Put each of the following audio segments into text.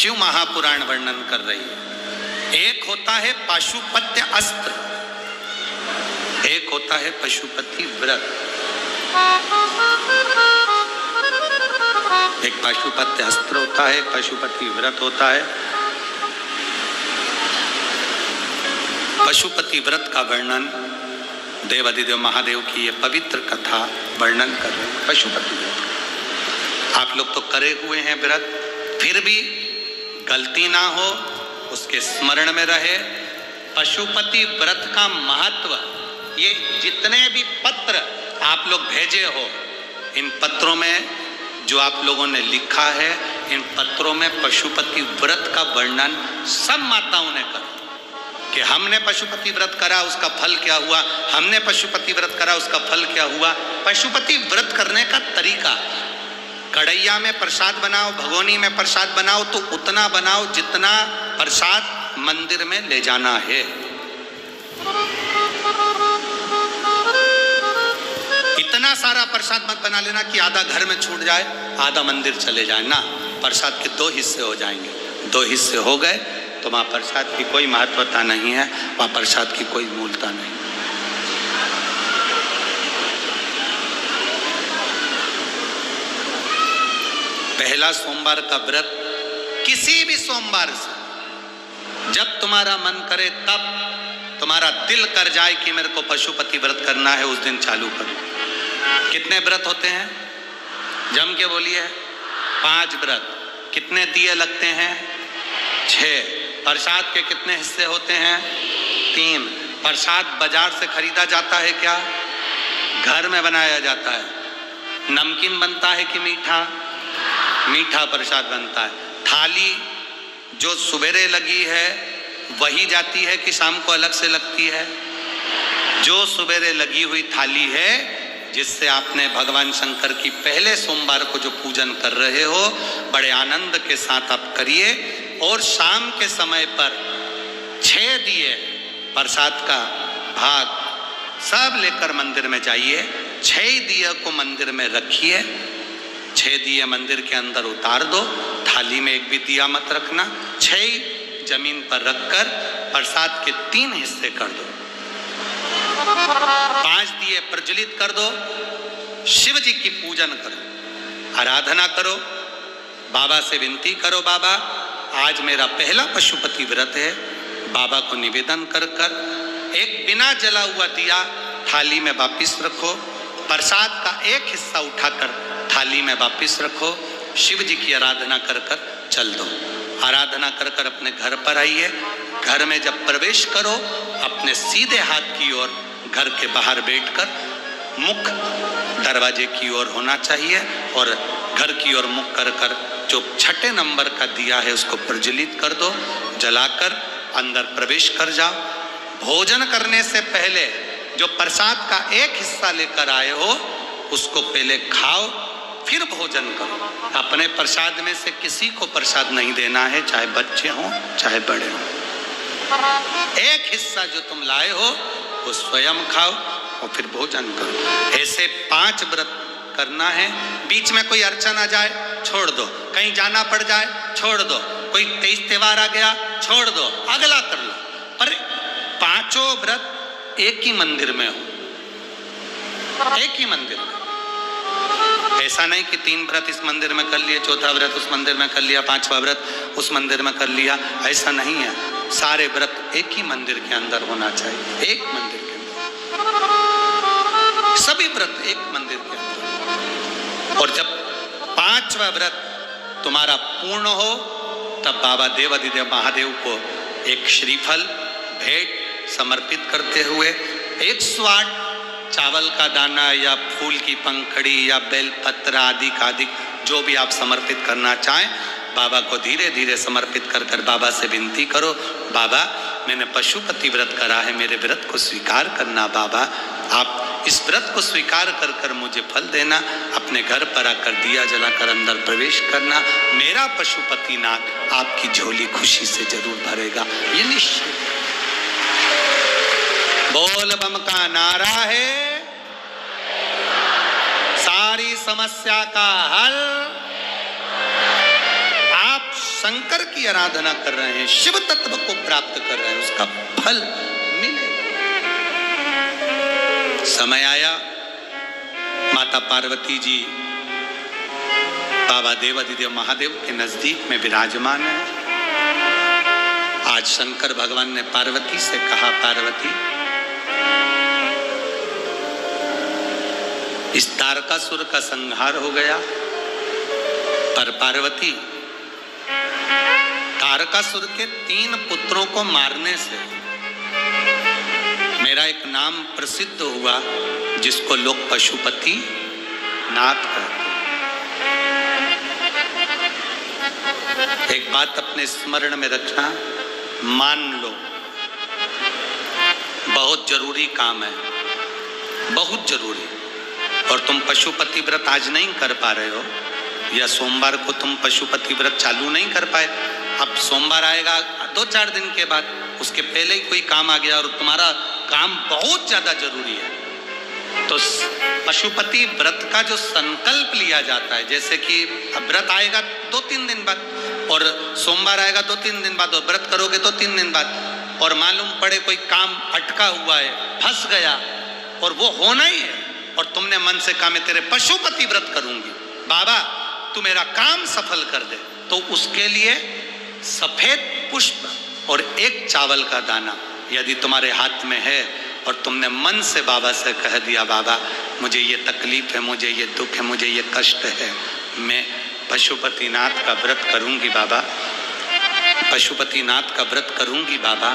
शिव महापुराण वर्णन कर रही है। एक होता है पाशुपत्य अस्त्र, एक होता है पशुपति व्रत। एक पाशुपत्य अस्त्र होता है, एक पशुपति व्रत होता है। पशुपति व्रत का वर्णन देवादिदेव महादेव की ये पवित्र कथा वर्णन कर रहे हैं। पशुपति व्रत आप लोग तो करे हुए हैं व्रत, फिर भी गलती ना हो, उसके स्मरण में रहे। पशुपति व्रत का महत्व, ये जितने भी पत्र आप लोग भेजे हो, इन पत्रों में जो आप लोगों ने लिखा है, इन पत्रों में पशुपति व्रत का वर्णन सब माताओं ने करा कि हमने पशुपति व्रत करा उसका फल क्या हुआ, हमने पशुपति व्रत करा उसका फल क्या हुआ। पशुपति व्रत करने का तरीका, कढ़ैया में प्रसाद बनाओ, भगोनी में प्रसाद बनाओ तो उतना बनाओ जितना प्रसाद मंदिर में ले जाना है। इतना सारा प्रसाद मत बना लेना कि आधा घर में छूट जाए, आधा मंदिर चले जाए ना। प्रसाद के दो हिस्से हो जाएंगे, दो हिस्से हो गए तो वहाँ प्रसाद की कोई महत्वता नहीं है, वहाँ प्रसाद की कोई मूलता नहीं। पहला सोमवार का व्रत किसी भी सोमवार से जब तुम्हारा मन करे, तब तुम्हारा दिल कर जाए कि मेरे को पशुपति व्रत करना है, उस दिन चालू करो। कितने व्रत होते हैं? जम के बोलिए। 5 व्रत। कितने दिए लगते हैं? 6। प्रसाद के कितने हिस्से होते हैं? 3। प्रसाद बाजार से खरीदा जाता है क्या? घर में बनाया जाता है। नमकीन बनता है कि मीठा? मीठा प्रसाद बनता है। थाली जो सुबेरे लगी है वही जाती है कि शाम को अलग से लगती है? जो सुबेरे लगी हुई थाली है, जिससे आपने भगवान शंकर की पहले सोमवार को जो पूजन कर रहे हो, बड़े आनंद के साथ आप करिए। और शाम के समय पर 6 दिए प्रसाद का भाग सब लेकर मंदिर में जाइए। 6 दिए को मंदिर में रखिए। 6 दिए मंदिर के अंदर उतार दो, थाली में एक भी दिया मत रखना। 6 जमीन पर रखकर प्रसाद के 3 हिस्से कर दो। 5 दिए प्रज्वलित कर दो। शिव जी की पूजन करो, आराधना करो, बाबा से विनती करो, बाबा आज मेरा पहला पशुपति व्रत है। बाबा को निवेदन कर कर एक बिना जला हुआ दिया थाली में वापिस रखो। प्रसाद का एक हिस्सा उठाकर थाली में वापिस रखो। शिव जी की आराधना कर कर चल दो। आराधना कर कर अपने घर पर आइए। घर में जब प्रवेश करो, अपने सीधे हाथ की ओर घर के बाहर बैठकर मुख दरवाजे की ओर होना चाहिए और घर की ओर मुख कर कर जो 6 नंबर का दिया है उसको प्रज्वलित कर दो। जलाकर अंदर प्रवेश कर जाओ। भोजन करने से पहले जो प्रसाद का एक हिस्सा लेकर आए हो उसको पहले खाओ, फिर भोजन करो। अपने प्रसाद में से किसी को प्रसाद नहीं देना है, चाहे बच्चे हों चाहे बड़े हों। एक हिस्सा जो तुम लाए हो वो स्वयं खाओ और फिर भोजन करो। ऐसे 5 व्रत करना है। बीच में कोई अड़चन आ जाए छोड़ दो, कहीं जाना पड़ जाए छोड़ दो, कोई तेज त्योहार आ गया छोड़ दो, अगला कर लो। पर 5 व्रत एक ही मंदिर में हो, एक ही मंदिर में। ऐसा नहीं कि 3 व्रत इस मंदिर में कर लिए, 4था व्रत उस मंदिर में कर लिया, 5वां व्रत उस मंदिर में कर लिया, ऐसा नहीं है। सारे व्रत एक ही मंदिर के अंदर होना चाहिए, एक मंदिर के अंदर, सभी व्रत एक मंदिर के अंदर। और जब 5वां व्रत तुम्हारा पूर्ण हो तब बाबा देवादिदेव महादेव को एक श्रीफल भेंट समर्पित करते हुए 108 चावल का दाना या फूल की पंखड़ी या बेलपत्र आदि जो भी आप समर्पित करना चाहें, बाबा को धीरे धीरे समर्पित कर कर बाबा से विनती करो, बाबा मैंने पशुपति व्रत करा है, मेरे व्रत को स्वीकार करना बाबा, आप इस व्रत को स्वीकार कर कर मुझे फल देना। अपने घर पर आकर दिया जलाकर अंदर प्रवेश करना। मेरा पशुपतिनाथ आपकी झोली खुशी से जरूर भरेगा, ये निश्चित। बोल बम का नारा है, सारी समस्या का हल आप शंकर की आराधना कर रहे हैं, शिव तत्व को प्राप्त कर रहे हैं, उसका फल मिलेगा। समय आया, माता पार्वती जी बाबा देवाधिदेव महादेव के नजदीक में विराजमान है। आज शंकर भगवान ने पार्वती से कहा, पार्वती इस तारकासुर का संहार हो गया, पर पार्वती तारकासुर के 3 पुत्रों को मारने से मेरा एक नाम प्रसिद्ध हुआ, जिसको लोग पशुपति नाथ कहते हैं। एक बात अपने स्मरण में रखना, मान लो बहुत जरूरी काम है, बहुत जरूरी, और तुम पशुपति व्रत आज नहीं कर पा रहे हो, या सोमवार को तुम पशुपति व्रत चालू नहीं कर पाए, अब सोमवार आएगा 2-4 दिन के बाद, उसके पहले ही कोई काम आ गया और तुम्हारा काम बहुत ज्यादा जरूरी है, तो पशुपति व्रत का जो संकल्प लिया जाता है, जैसे कि व्रत आएगा 2-3 दिन बाद और सोमवार आएगा 2-3 दिन बाद और व्रत करोगे 2-3 दिन बाद, और मालूम पड़े कोई काम अटका हुआ है, फंस गया और वो होना ही है, और तुमने मन से कहा मैं तेरे पशुपति व्रत करूंगी, बाबा तू मेरा काम सफल कर दे, तो उसके लिए सफेद पुष्प और एक चावल का दाना यदि तुम्हारे हाथ में है और तुमने मन से बाबा से कह दिया, बाबा मुझे ये तकलीफ है, मुझे ये दुख है, मुझे ये कष्ट है, मैं पशुपतिनाथ का व्रत करूंगी बाबा, पशुपतिनाथ का व्रत करूंगी बाबा,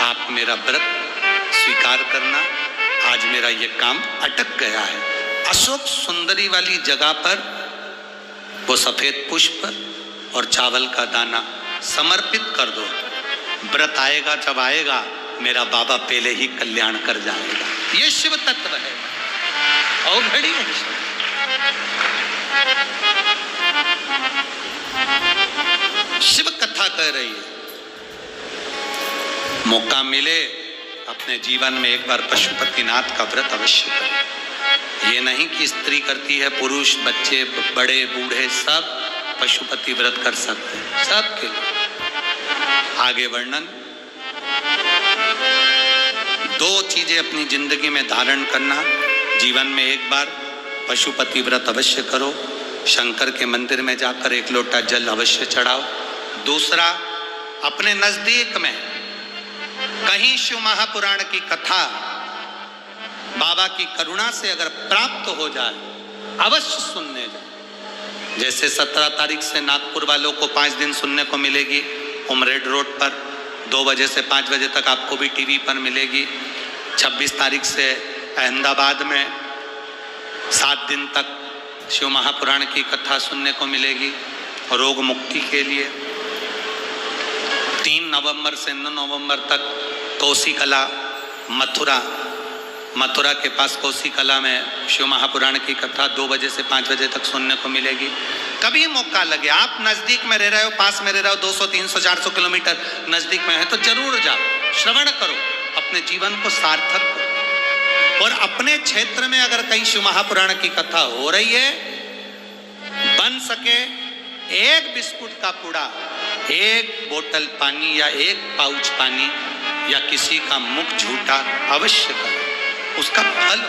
आप मेरा व्रत स्वीकार करना, आज मेरा ये काम अटक गया है। अशोक सुंदरी वाली जगह पर वो सफेद पुष्प और चावल का दाना समर्पित कर दो, व्रत आएगा जब आएगा मेरा बाबा पहले ही कल्याण कर जाएगा। ये शिव तत्व है, और घड़ी है। शिव कथा कह रही है, मौका मिले अपने जीवन में एक बार पशुपतिनाथ का व्रत अवश्य करें। ये नहीं कि स्त्री करती है, पुरुष, बच्चे, बड़े, बूढ़े सब पशुपति व्रत कर सकते हैं, सबके लिए। आगे वर्णन, 2 चीजें अपनी जिंदगी में धारण करना, जीवन में एक बार पशुपति व्रत अवश्य करो, शंकर के मंदिर में जाकर 1 लोटा जल अवश्य चढ़ाओ। दूसरा, अपने नजदीक में कहीं शिव महापुराण की कथा बाबा की करुणा से अगर प्राप्त हो जाए, अवश्य सुनने जाए। जैसे 17 तारीख से नागपुर वालों को 5 दिन सुनने को मिलेगी उमरेड रोड पर, 2 बजे से 5 बजे तक आपको भी टीवी पर मिलेगी। 26 तारीख से अहमदाबाद में 7 दिन तक शिव महापुराण की कथा सुनने को मिलेगी रोग मुक्ति के लिए। 3 नवंबर से 9 नवंबर तक कोसीकला मथुरा के पास कोसीकला में शिव महापुराण की कथा 2 बजे से 5 बजे तक सुनने को मिलेगी। कभी मौका लगे, आप नजदीक में रह रहे हो, पास में रह रहे हो, 200, 300, 400 किलोमीटर नजदीक में है, तो जरूर जाओ, श्रवण करो, अपने जीवन को सार्थक करो। और अपने क्षेत्र में अगर कहीं शिव महापुराण की कथा हो रही है, बन सके 1 बिस्कुट का पुड़ा, 1 बोतल पानी या 1 पाउच पानी या किसी का मुख झूठा अवश्य करो, उसका फल